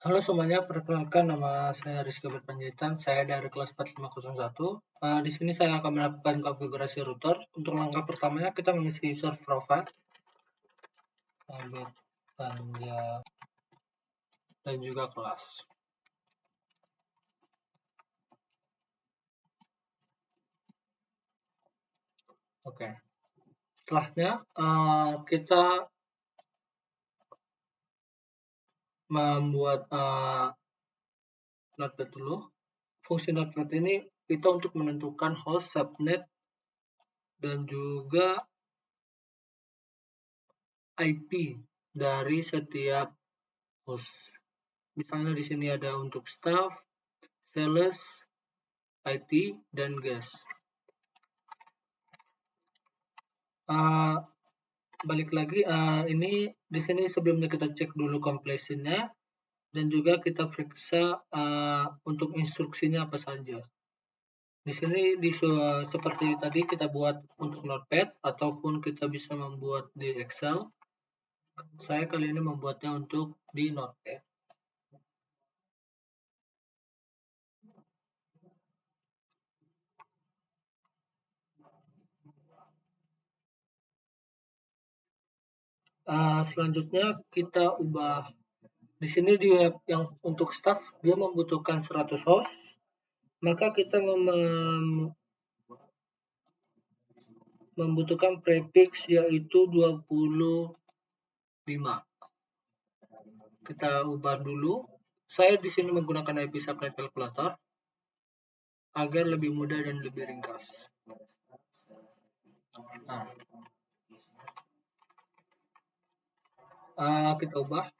Halo semuanya, perkenalkan nama saya Rizky Berpanjaitan, saya dari kelas 4501. Di sini saya akan melakukan konfigurasi router. Untuk langkah pertamanya kita mengisi user profile, dan juga kelas. Oke, setelahnya kita membuat notepad dulu. Fungsi notepad ini kita untuk menentukan host, subnet, dan juga IP dari setiap host. Misalnya di sini ada untuk staff, sales, IT, dan guest. Balik lagi, ini di sini sebelumnya kita cek dulu completion-nya dan juga kita periksa untuk instruksinya apa saja. Di sini seperti tadi kita buat untuk notepad ataupun kita bisa membuat di Excel. Saya kali ini membuatnya untuk di notepad. Selanjutnya kita ubah di sini dia yang untuk staff dia membutuhkan 100 host, maka kita membutuhkan prefix yaitu 25. Kita ubah dulu. Saya di sini menggunakan IP subnet calculator agar lebih mudah dan lebih ringkas. Kita ubah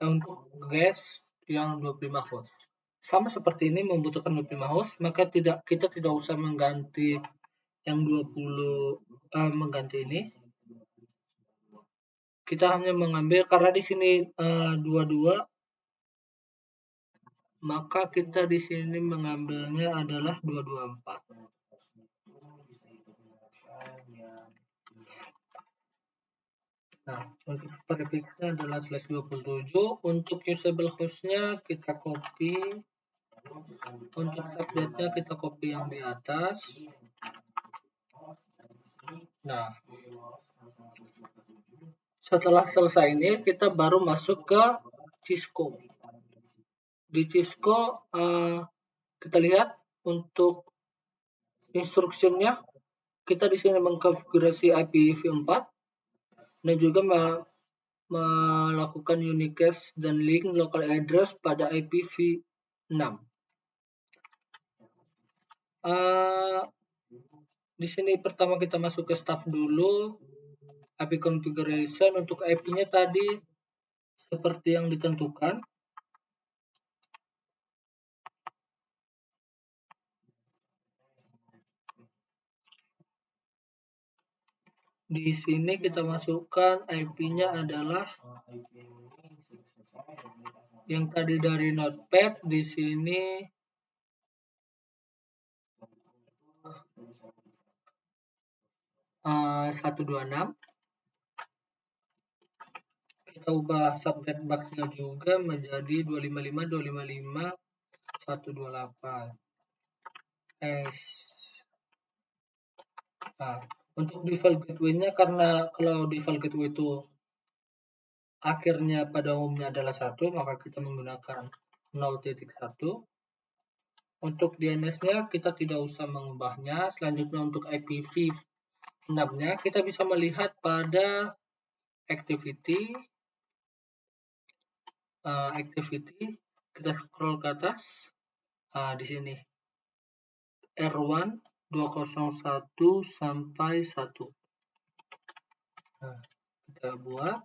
untuk guest yang 25 host. Sama seperti ini membutuhkan 25 host, maka kita tidak usah mengganti yang 20 mengganti ini. Kita hanya mengambil karena di sini 22, maka kita di sini mengambilnya adalah 224. Nah, untuk prefixnya adalah /27. Untuk usable hostnya kita copy. Untuk subnetnya kita copy yang di atas. Nah, setelah selesai ini kita baru masuk ke Cisco. Di Cisco kita lihat untuk instruksinya kita di sini mengkonfigurasi IPv4 dan juga melakukan unicast dan link local address pada IPv6. Di sini pertama kita masuk ke staff dulu, IP configuration. Untuk IP-nya tadi seperti yang ditentukan. Di sini kita masukkan IP-nya adalah yang tadi dari notepad. Di sini 126. Kita ubah subnet box-nya juga menjadi 255.255.128. Nah, untuk default gateway-nya, karena kalau default gateway itu akhirnya pada umumnya adalah 1, maka kita menggunakan 0.1. Untuk DNS-nya kita tidak usah mengubahnya. Selanjutnya untuk IPv6-nya kita bisa melihat pada activity. Kita scroll ke atas. Di sini R1 201 sampai 1. Nah, kita buat.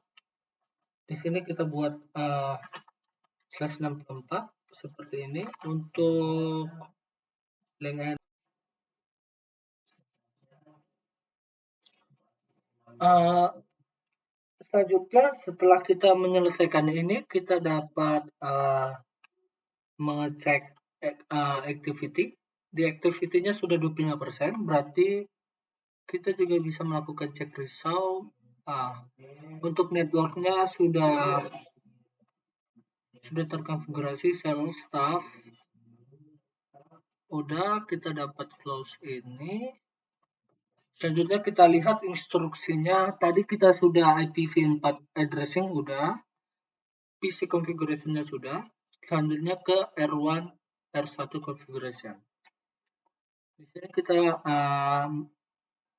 Di sini kita buat /64 seperti ini untuk link. Selanjutnya setelah kita menyelesaikan ini, kita dapat mengecek activity. Di activity-nya sudah 25%, berarti kita juga bisa melakukan cek result. Untuk network-nya sudah sudah terkonfigurasi sel staff. Udah, kita dapat close ini. Selanjutnya kita lihat instruksinya. Tadi kita sudah IPv4 addressing udah, PC configuration-nya sudah. Selanjutnya ke R1 R1 configuration. Di sini kita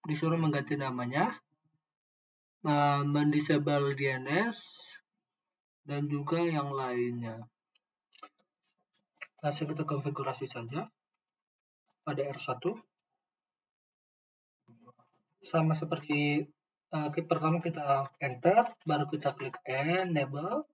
disuruh mengganti namanya, mendisable DNS, dan juga yang lainnya. Langsung kita konfigurasi saja pada R1. Sama seperti pertama kita enter, baru kita klik enable.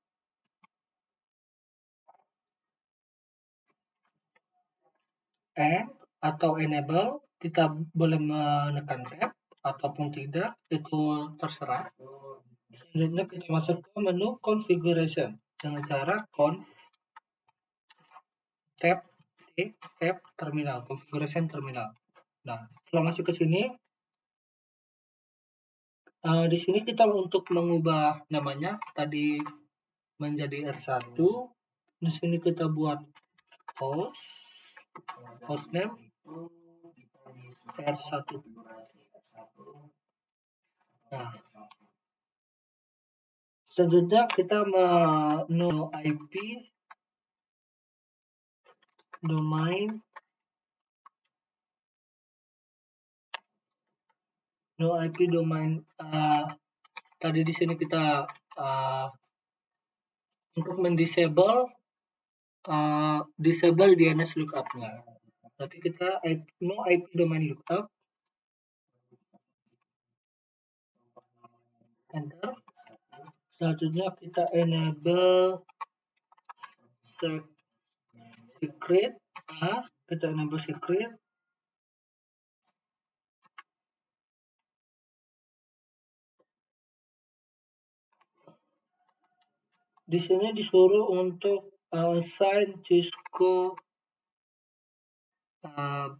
Atau enable, kita boleh menekan tab ataupun tidak, itu terserah. Selanjutnya kita masuk ke menu configuration dengan cara conf tab terminal, configuration terminal. Nah, setelah masuk ke sini, di sini kita untuk mengubah namanya tadi menjadi R1. Di sini kita buat hostname R1. Nah, selanjutnya kita menu IP domain, tadi di sini kita untuk mendisable disable DNS lookup-nya. Berarti kita no IP domain lookup, enter. Selanjutnya kita enable secret, kita enable secret. Di sini disuruh untuk assign Cisco,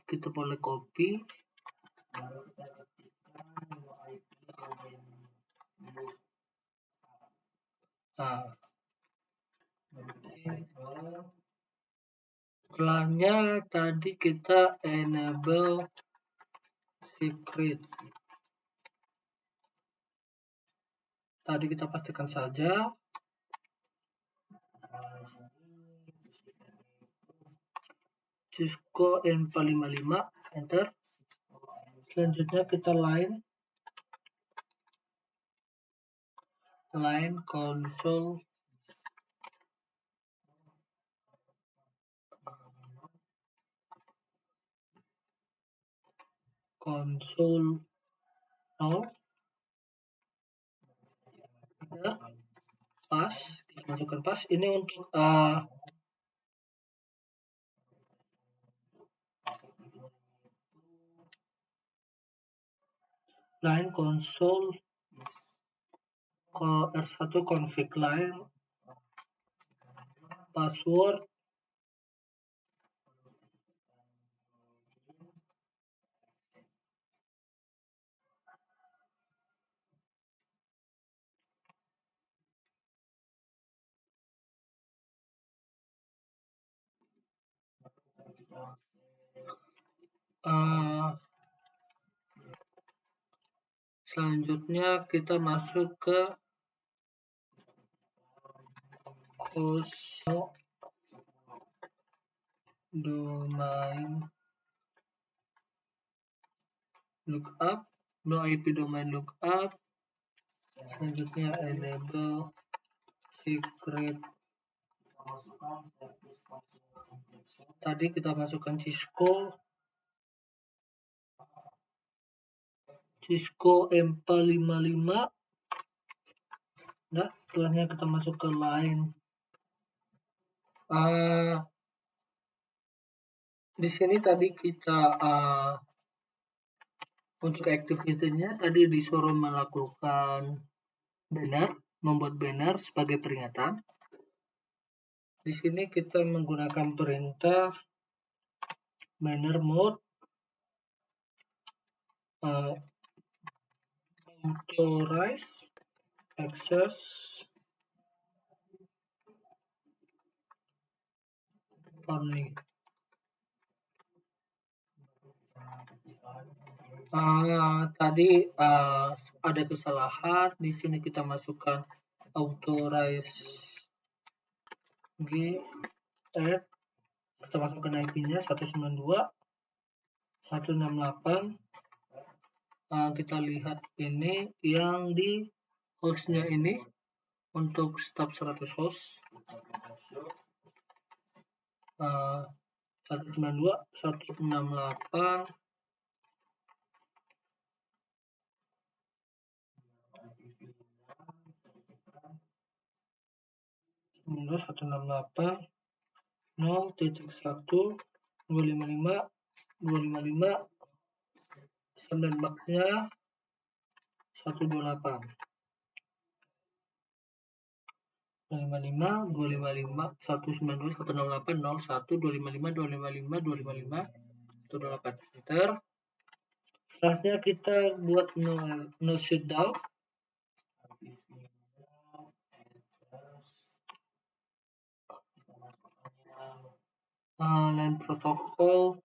kita boleh copy. Setelahnya tadi kita enable secret. Tadi kita pastikan saja. Cisco N455, enter. Selanjutnya kita line console now. Pas, kita masukkan pas. Ini untuk line console R1 config line password selanjutnya kita masuk ke host domain lookup, no IP domain lookup. Selanjutnya enable secret. Tadi kita masukkan Cisco M455. Nah, setelahnya kita masuk ke line. Di sini tadi kita untuk activity-nya tadi disuruh melakukan banner, membuat banner sebagai peringatan. Di sini kita menggunakan perintah banner mode authorize access only. Tadi ada kesalahan. Di sini kita masukkan authorize get, kita masukkan IP-nya 192.168. Kita lihat ini yang di hostnya ini untuk staf 100 host 192.168 0.155.255 sandbox-nya 128 255 255 192 168 01 255 255 255 128 enter. Setelahnya kita buat no shutdown. LAN protokol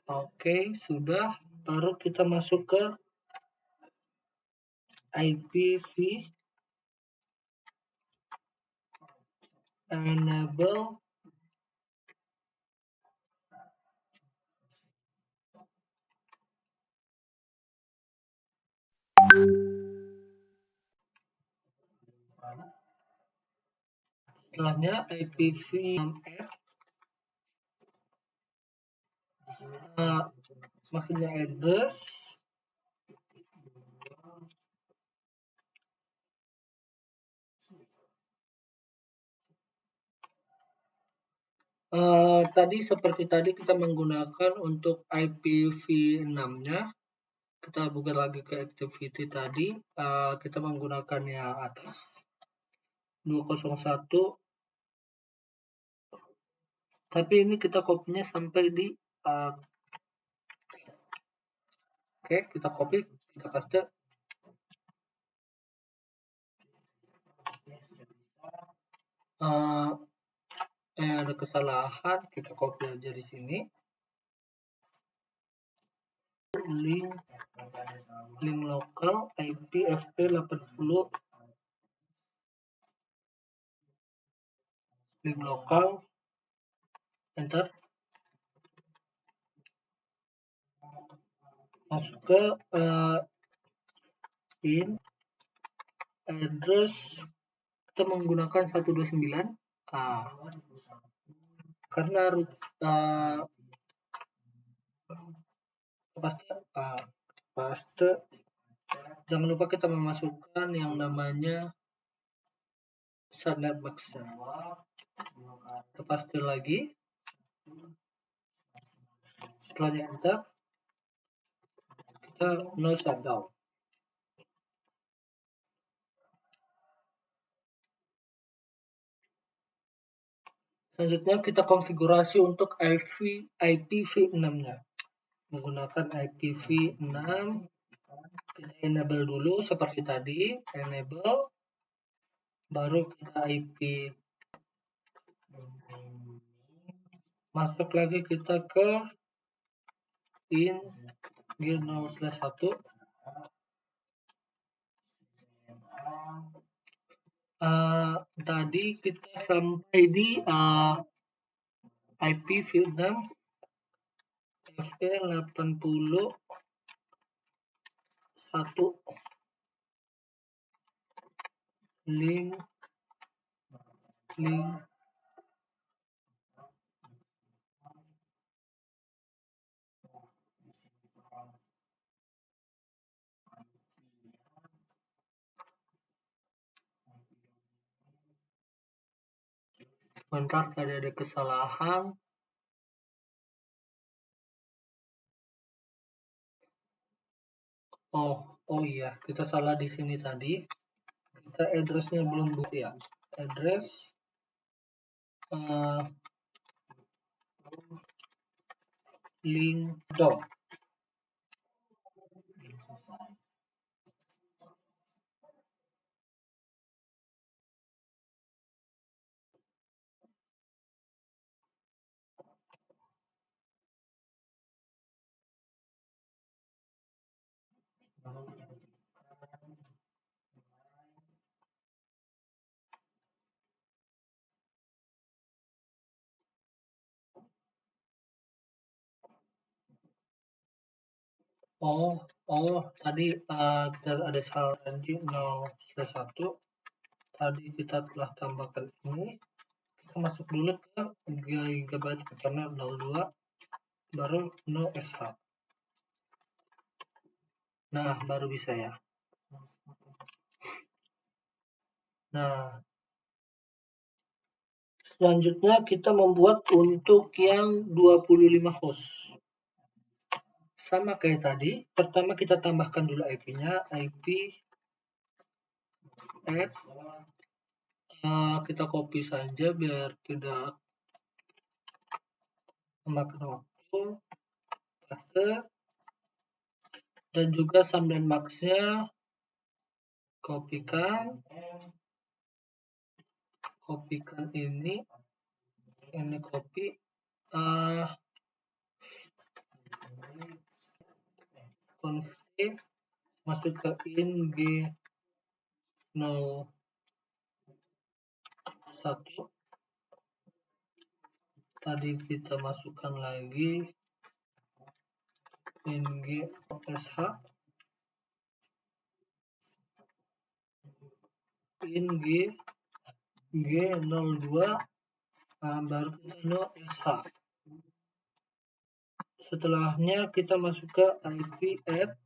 oke, sudah. Baru kita masuk ke IPv enable setelahnya IPv6F maksudnya address tadi seperti tadi kita menggunakan untuk IPv6-nya. Kita buka lagi ke activity tadi, kita menggunakan yang atas 201, tapi ini kita kopinya sampai di oke, kita copy, kita paste. Ada kesalahan, kita copy aja di sini. Link lokal IPFP 80 link lokal, enter. Masuk ke in address, kita menggunakan 129 karena paste. Jangan lupa kita memasukkan yang namanya subnet box. Kita paste lagi. Setelahnya enter, kita no shutdown. Selanjutnya kita konfigurasi untuk IPv6-nya. Menggunakan IPv6, kita enable dulu seperti tadi, enable, baru kita IP. Masuk lagi kita ke in gear 0/1. Tadi kita sampai di IPv6 FE 81 link sebentar, tadi ada kesalahan. Oh iya, kita salah di sini tadi. Kita address-nya belum buat ya. Address link dom. Tadi kita ada salah tadi 0/1. Tadi kita telah tambahkan ini. Kita masuk dulu ke gigabyte pertama 02 baru 0sh. Nah, baru bisa ya. Nah, selanjutnya kita membuat untuk yang 25 host. Sama kayak tadi, pertama kita tambahkan dulu IP-nya, IP add, kita copy saja biar tidak memakan waktu, paste, dan juga sum dan max-nya kopikan ini copy, const masuk ke ing 01. Tadi kita masukkan lagi ing sh, ing g02, baru kita 0sh. Setelahnya kita masuk ke IP add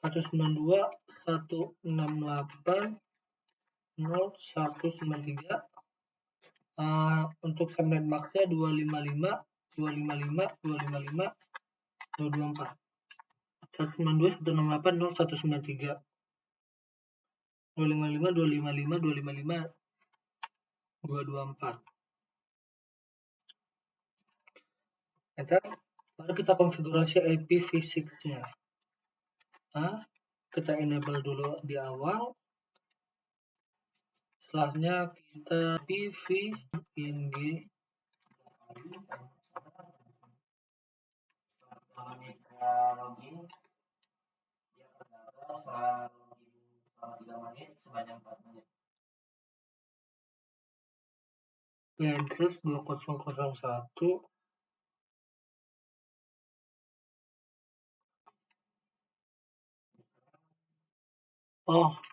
192.168.0.193. Untuk subnet max-nya 255, 255, 255, 224. 192.168.0.193. 255, 255, 255, 224. Enter. Baru kita konfigurasi IPv6-nya. Kita enable dulu di awal. Setelahnya kita PV ing address 2001.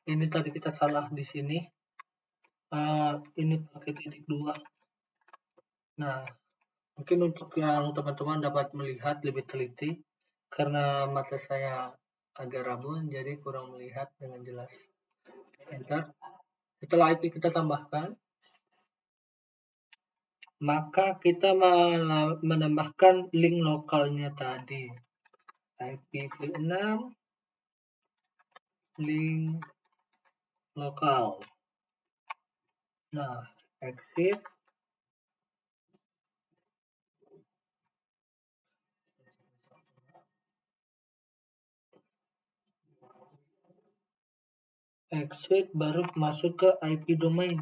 Ini tadi kita salah di sini. Ini pakai titik 2. Nah, mungkin untuk yang teman-teman dapat melihat lebih teliti, karena mata saya agak rabun, jadi kurang melihat dengan jelas. Enter. Setelah IP kita tambahkan, maka kita menambahkan link lokalnya tadi. IPv6 link lokal. Nah, exit. Exit baru masuk ke IP domain.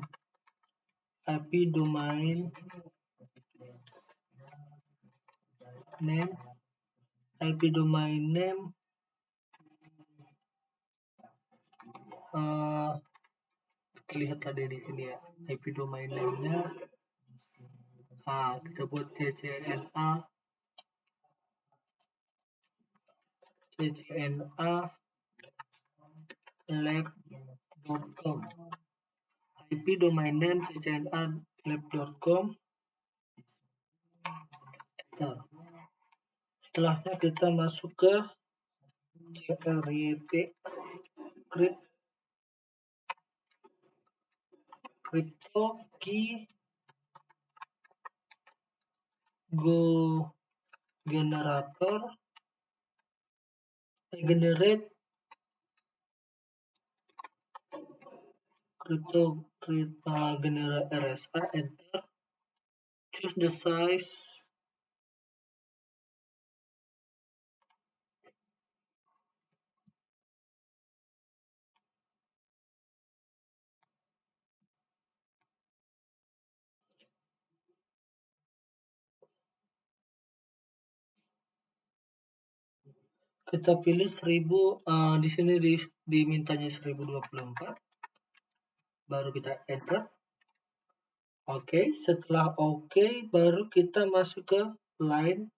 IP domain name, IP domain name kita lihat tadi di sini ya, IP domain name-nya kita buat ccna lab.com. IP domain name ccna lab.com. Setelahnya kita masuk ke CRYP crypto key go generator generate crypto generate RSA. Enter. Choose the size. Kita pilih 1000, di sini dimintanya 1024. Baru kita enter. Oke, setelah oke, baru kita masuk ke line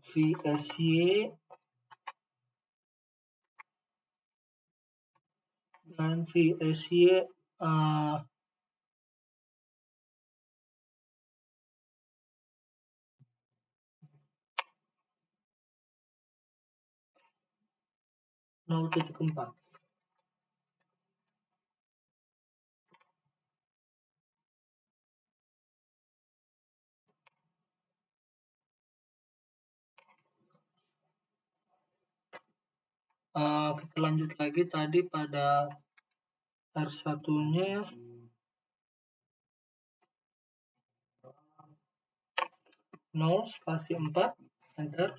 VSY dan VSY uh, 0.4. Kita lanjut lagi tadi pada R1-nya 0 spasi 4, enter.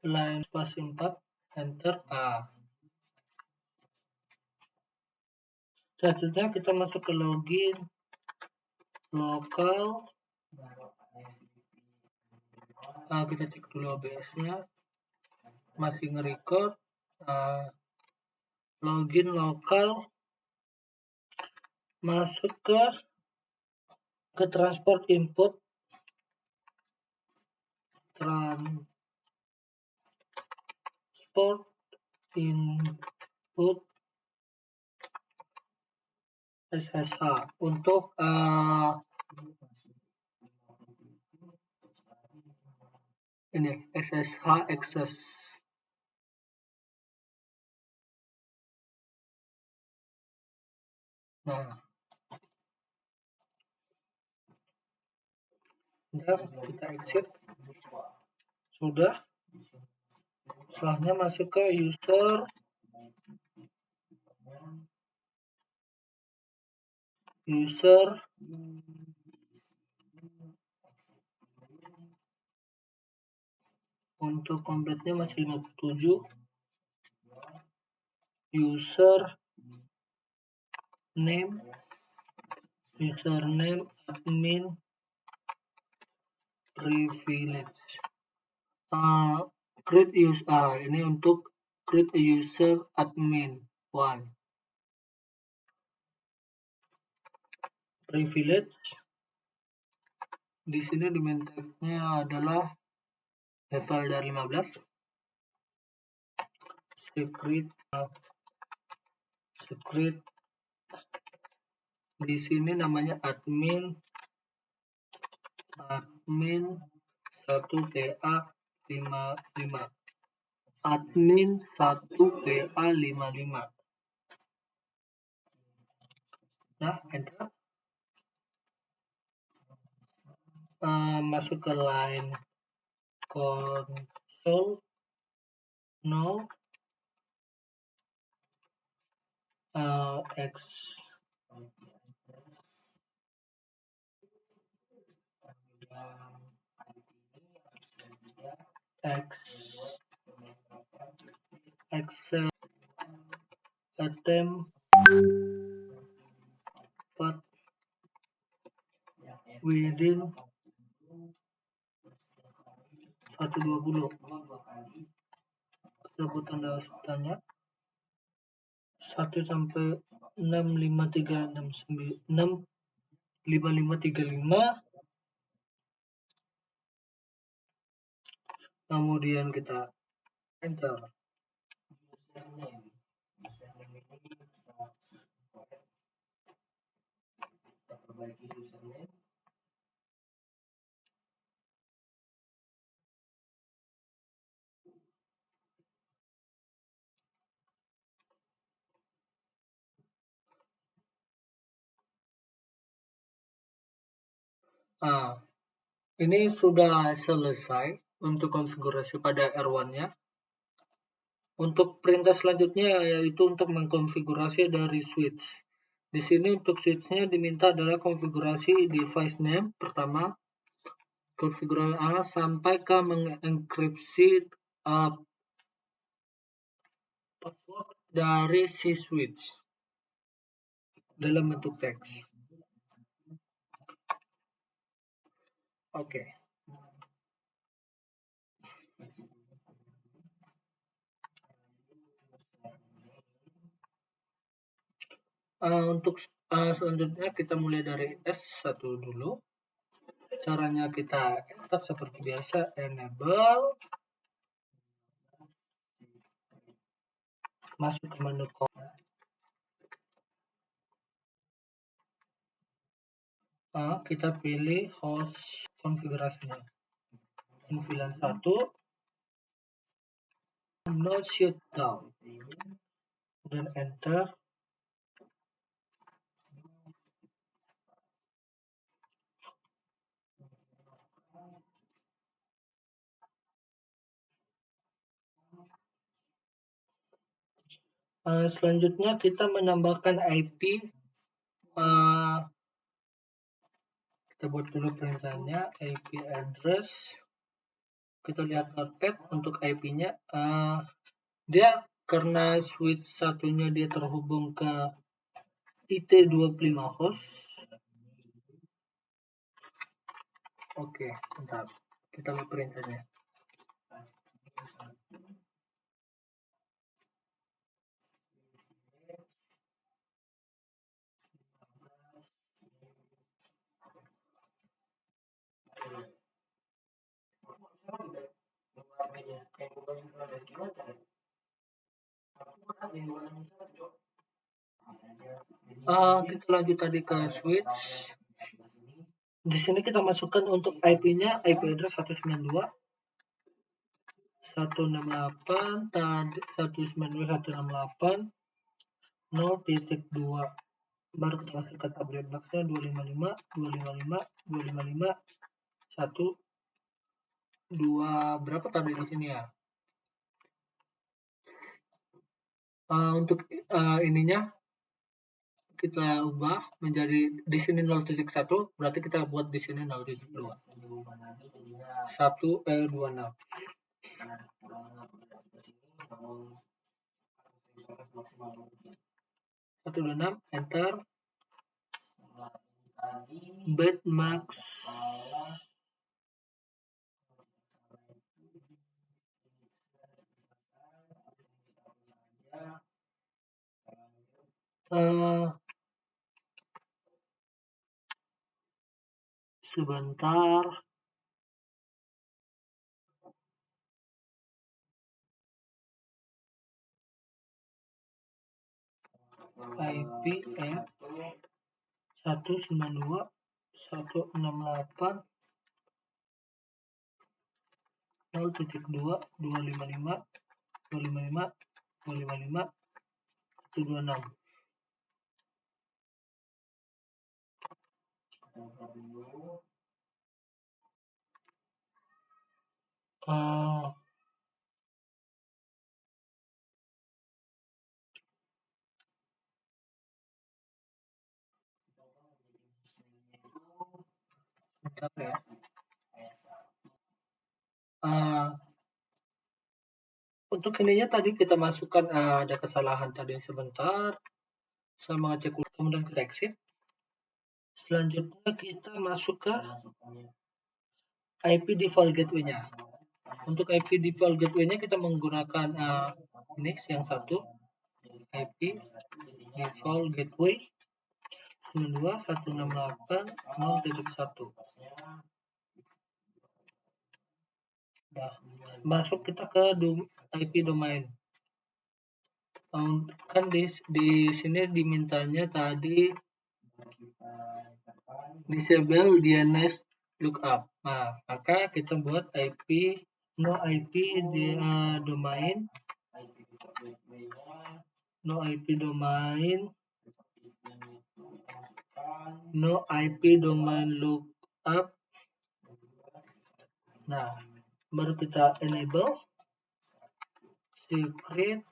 Line spasi 4, enter. Selanjutnya kita masuk ke login, lokal. Kita cek dulu OBS-nya. Masih nge-record. Login lokal. Masuk ke transport input. Transport input SSH untuk ini SSH access. Nah, kita exit. Sudah. Setelahnya masuk ke user untuk kompletnya masih 57. Username admin privilege. Create user, ini untuk create a user admin 1. Privilege. Di sini dimintanya adalah level dari 15. Secret. Di sini namanya admin 1PA55. Admin 1PA55. Nah, enter. Masuk ke line console. No. Excel attempt but within 120. Kita tanda tanya 1 sampai 65535. Kemudian kita enter. Ini sudah selesai untuk konfigurasi pada R1-nya. Untuk perintah selanjutnya yaitu untuk mengkonfigurasi dari switch. Di sini untuk switch-nya diminta adalah konfigurasi device name pertama, konfigurasi A sampai ke mengenkripsi password dari si switch dalam bentuk teks. Oke. Untuk selanjutnya kita mulai dari S1 dulu. Caranya kita tetap seperti biasa, enable, masuk ke menu kita pilih host konfigurasinya N91 no shutdown dan enter. Selanjutnya kita menambahkan IP. Kita buat dulu perintahnya, IP address. Kita lihat notepad untuk IP-nya. Dia karena switch satunya dia terhubung ke IT25 host. Oke, bentar. Kita lihat perintahnya. Kita lanjut tadi ke switch. Di sini kita masukkan untuk IP-nya, IP address 192 168 tadi 192.168 0.2. Baru kita masukkan tablet box-nya 255 255 255 1 2 berapa tadi di sini ya? Untuk ininya kita ubah menjadi di sini 0.1, berarti kita buat di sini 0.2. 26. 126 enter. Bitmax sebentar. IP 192 168 0.2 255 255 255 126. Bentar ya. Untuk ininya tadi kita masukkan ada kesalahan tadi sebentar. Saya mengecek kemudian kita exit. Selanjutnya kita masuk ke IP default gateway-nya. Untuk IP default gateway-nya kita menggunakan ini yang satu, IP default gateway 92.168.0.1. Nah, masuk kita ke IP domain. Kan di sini dimintanya tadi disable DNS lookup. Nah, maka kita buat IP no IP domain no IP domain no IP domain lookup. Nah, baru kita enable secret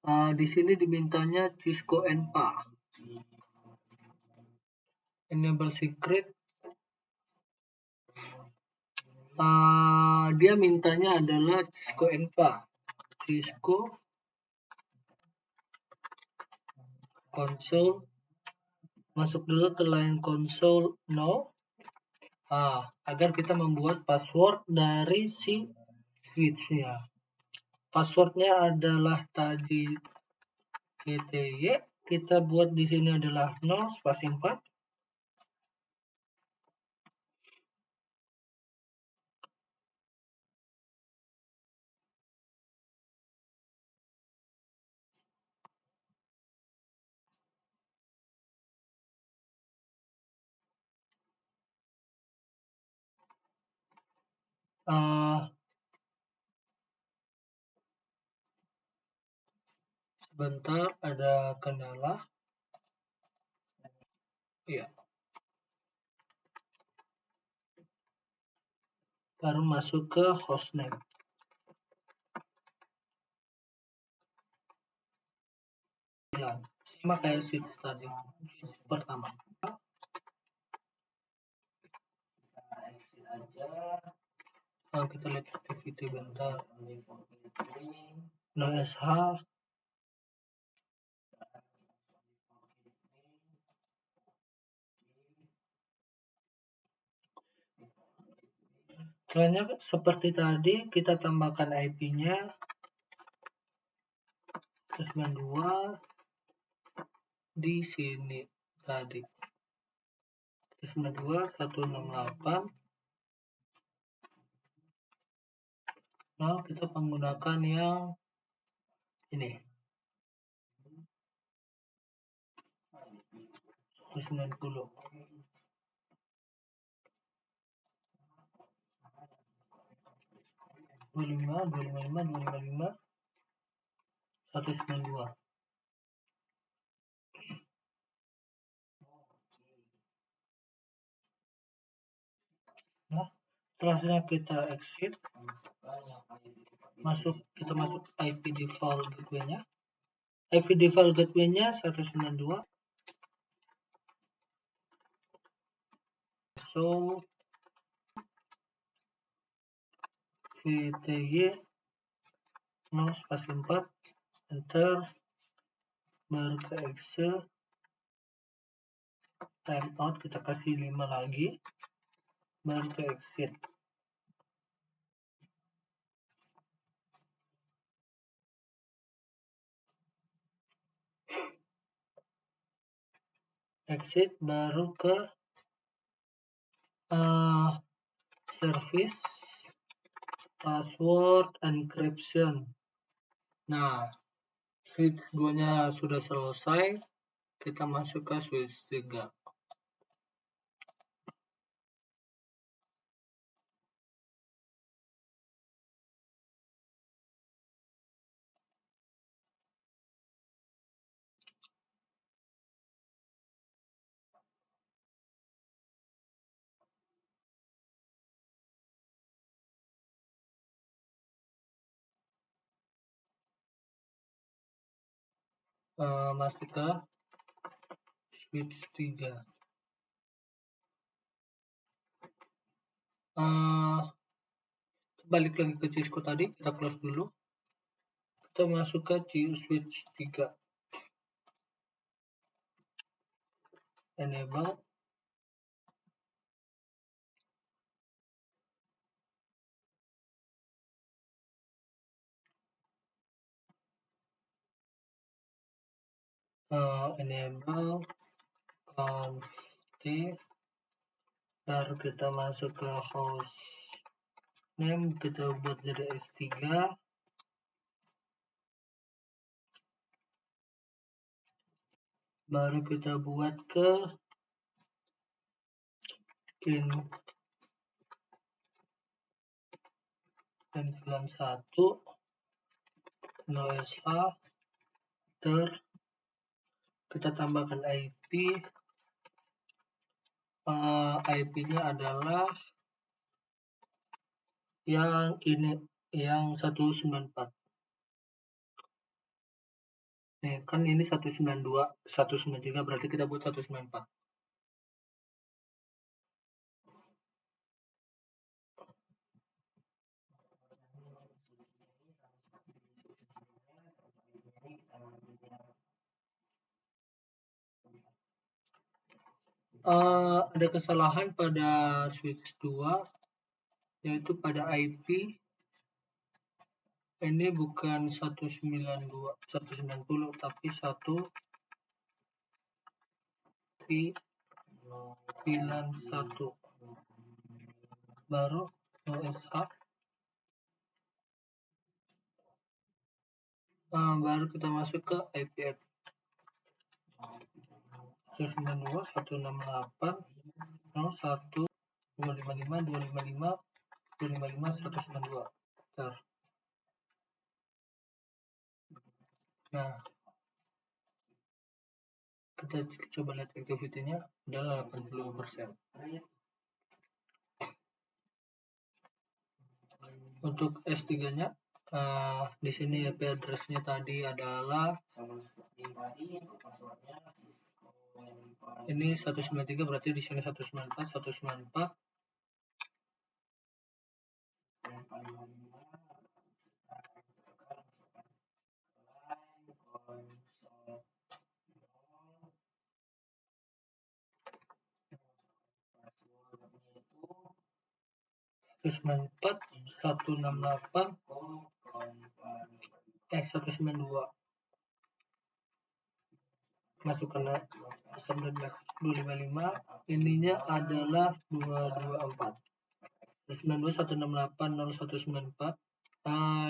Di sini dimintanya Cisco NPA. Enable secret. Dia mintanya adalah Cisco NPA. Cisco console. Masuk dulu ke line console no. Agar kita membuat password dari si switch-nya. Passwordnya adalah tadi VTY. Kita buat di sini adalah 0 spasi 4. Sebentar, ada kendala. Iya. Baru masuk ke hostname. Sama kayak switch tadi. Pertama. Kita lihat activity bentar. No SH. Selanjutnya seperti tadi kita tambahkan IP-nya 92 di sini tadi. 92.168. Nah, kita menggunakan yang ini. 190. 255, 192. Nah, setelahnya kita exit. Kita masuk IP default gateway-nya. IP default gateway-nya 192. So VTY 0 spasi 4. Enter. Baru ke exit. Timeout kita kasih 5 lagi. Baru ke exit. Exit baru ke service password encryption. Nah, switch 2-nya sudah selesai. Kita masuk ke switch 3. Masuk ke switch 3. Balik lagi ke Cisco tadi, kita close dulu. Kita masuk ke switch 3. Enable. Enable conf baru kita masuk ke host name, kita buat jadi S3. Baru kita buat ke N91 no SH. Kita tambahkan IP. IP-nya adalah yang ini, yang 194. Nih, kan ini 192, 193, berarti kita buat 194. Ada kesalahan pada switch 2, yaitu pada IP. Ini bukan 192, 190, tapi 191. Baru OSH, baru kita masuk ke IP add. 192, 168, 01, 255, 255, 255, 192. Bentar. Nah, kita coba lihat activity-nya, adalah 80%. Untuk S3-nya, di sini IP address-nya tadi adalah ini 193, berarti di sini 194, 194. Empat 168 192 masukkan 255, ininya adalah 224. 192, 168, 0194.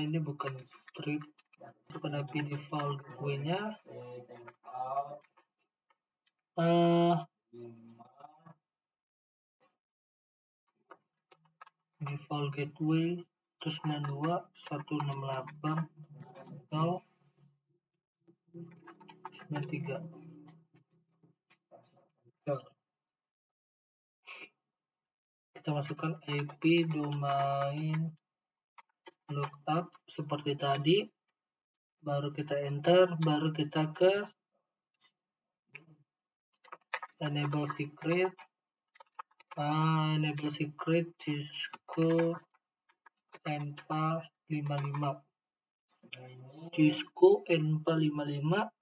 Ini bukan strip, bukan IP default gateway-nya. Default gateway terus 92, 168, 0, 93. Kita masukkan IP domain lookup seperti tadi, baru kita enter, baru kita ke enable secret, Cisco N455, Cisco N455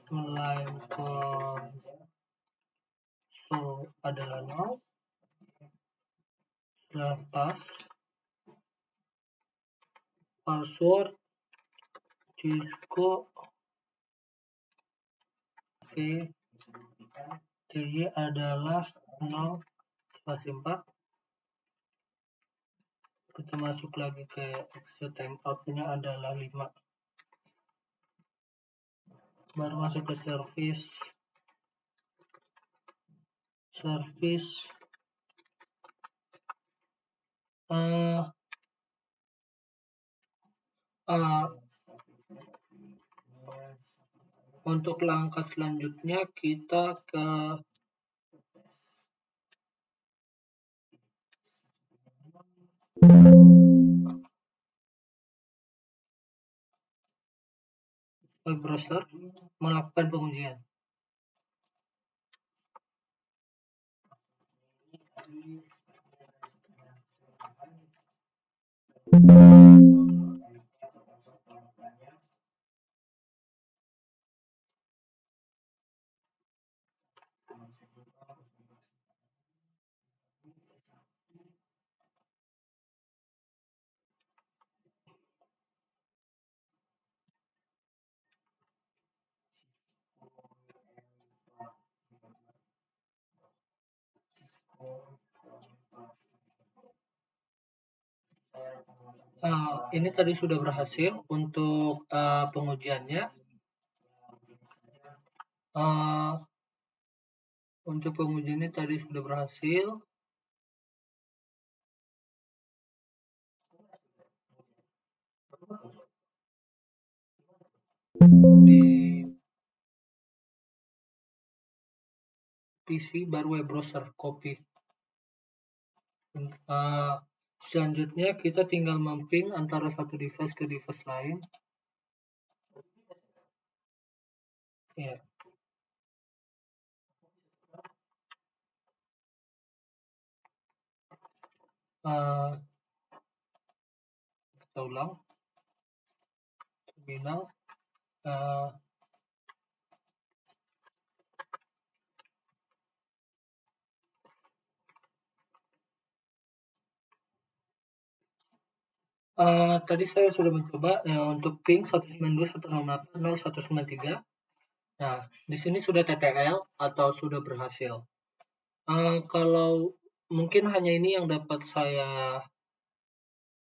line console adalah 0, pass password Cisco TY adalah 0 spasi 4. Kita masuk lagi ke exit timeout-nya adalah 5. Baru masuk ke service untuk langkah selanjutnya kita ke web browser melakukan pengujian. Ini tadi sudah berhasil untuk pengujiannya. Untuk pengujiannya tadi sudah berhasil. Di PC baru web browser copy. Selanjutnya kita tinggal memping antara satu device ke device lain. Ya. Kita ulang. Terminal. Tadi saya sudah mencoba untuk ping 192.168.0.193. Nah, di sini sudah TTL atau sudah berhasil. Kalau mungkin hanya ini yang dapat saya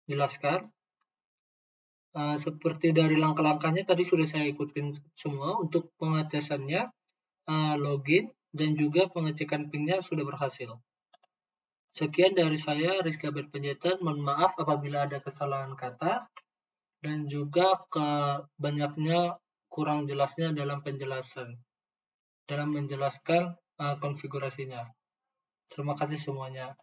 jelaskan. Seperti dari langkah-langkahnya tadi sudah saya ikutin semua. Untuk pengetesannya, login dan juga pengecekan pingnya sudah berhasil. Sekian dari saya, Rizky Abed Panjaitan. Mohon maaf apabila ada kesalahan kata dan juga banyaknya kurang jelasnya dalam penjelasan, dalam menjelaskan konfigurasinya. Terima kasih semuanya.